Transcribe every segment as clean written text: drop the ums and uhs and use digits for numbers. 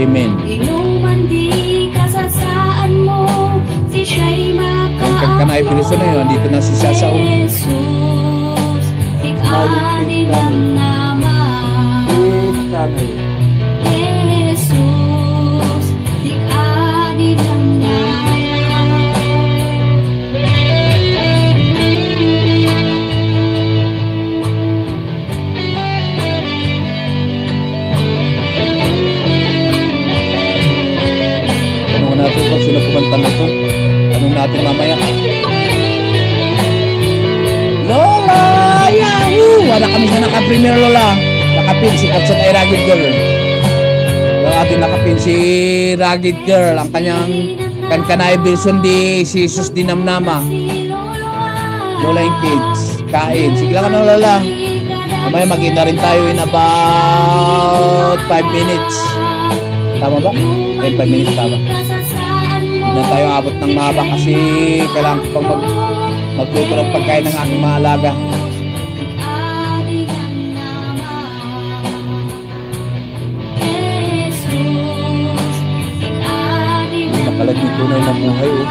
Amen. Ang kagkanay Pilison na yun, dito na si Sasaw. Natin kung sino kumanta na ito. Tanong natin mamaya. Lola! Yahoo! Wala kami sa naka-premier Lola. Nakapin si Kapsat ay Rugged Girl. Yung ating nakapin si Rugged Girl. Ang kanyang Kankanay Bilson di si Jesus Dinamnama. Lola yung kids. Kain. Sige lang ano Lola. Mamaya magkita rin tayo in about 5 minutes. Tama ba? 5 minutes tama. Hindi na tayo abot ng mahaba kasi kailangan ko pang magluto ng pagkain ng aking mga alaga. Nakalagay tunay na buhay oh.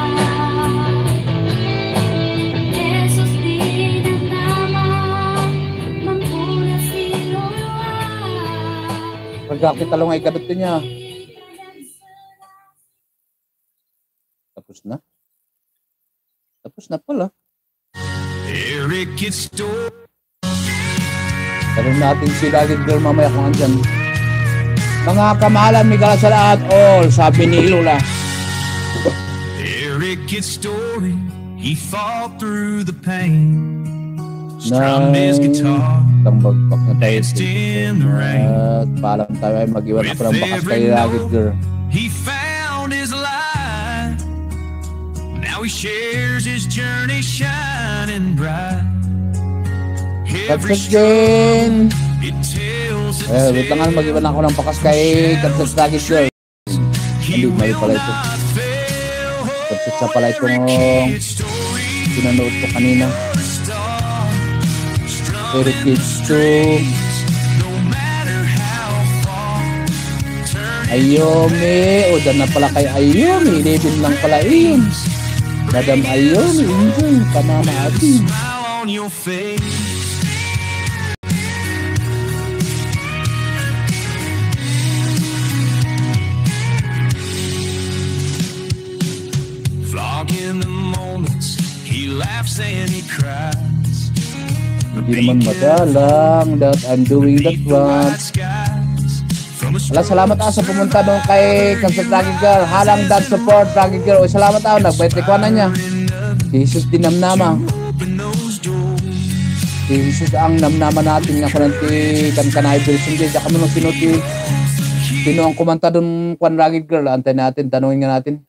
Pagkakita lang ay kabit niya. Tapos na. Tapos na pala. Tanong natin si Rugged Girl mamaya kung andyan. Mga kamahalan, may kala sa lahat all, sabi ni Lola. Eric gets story, he fought through the pain. Strummed his guitar, danced in the rain. At paalam tayo ay mag-iwan ako ng bakas kay Rugged Girl. He found his light. Now he shares his journey shining bright. Every stroke it tells its tale. Wait lang nga, mag-iwan ako ng bakas kay Rugged Girl. Hindi, mali pala ito. Kapsat sa pala itong pinanood ko kanina. Eric Kids to Ayomi. O, dan na pala kay Ayomi. 11 lang pala yun. Madam Ayomi, enjoy. Kamama atin. Vlogging the moments he laughs and he cries. Hindi naman madalang that I'm doing that one. Wala, salamat sa pumunta doon kay Kapsat Rugged Girl. Halang that support Rugged Girl. O, salamat nagbait na niya. Jesus Dinamnama. Jesus ang namnama natin nga kananti Kankanay Bilson. Diyan kami nung sinuti. Sino ang kumanta doon kwan Rugged Girl? Antay natin, tanungin nga natin.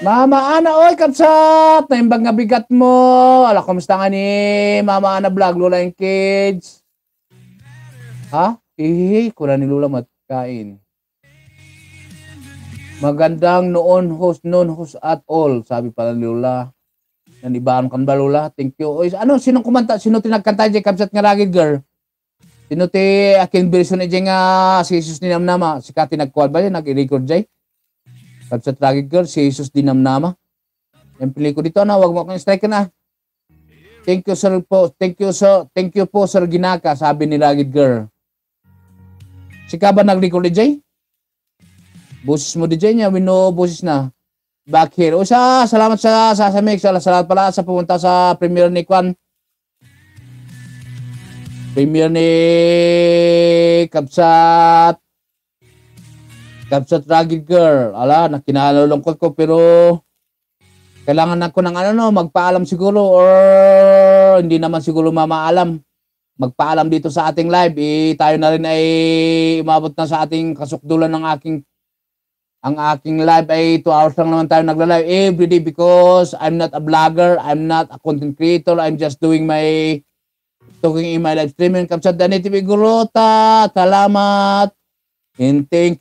Mama Ana, oy Kapsat! Naimbang nga bigat mo. Ala, kumusta nga ni Mama Ana vlog, Lola yung kids? Ha? Kuna ni Lola matkain. Magandang noon host at all. Sabi pala ni Lola. Nanibaan kan ba Lola? Thank you. Oy, ano, sinong kumanta? Sino tinagkanta dyan Kapsat nga Rugged Girl? Sino ti akin version dyan nga si Jesus Dinamnama? Si Kati nagkuhan ba dyan? Nag-record dyan? Kapsat Rugged Girl, si Jesus Dinamnama. Yung pili ko dito na, wag mo akong strike na. Thank you sir po, thank you po sir Ginaka, sabi ni Rugged Girl. Si Kaba nag-record DJ? Boses mo DJ niya, wino boses na. Back here. O salamat sa Mix, salamat pala sa pumunta sa premiere ni Kwan. Premiere ni Kapsat Rugged Girl. Ala, nakinalulungkot ko pero kailangan ako ng magpaalam siguro or hindi naman siguro mamaalam. Magpaalam dito sa ating live. Tayo na rin ay umabot na sa ating kasukdulan ng ang aking live ay 2 hours lang naman tayo nagla-live every day because I'm not a vlogger, I'm not a content creator, I'm just doing my talking in my live streaming. Kapsat Danity Bigurota, salamat. And thank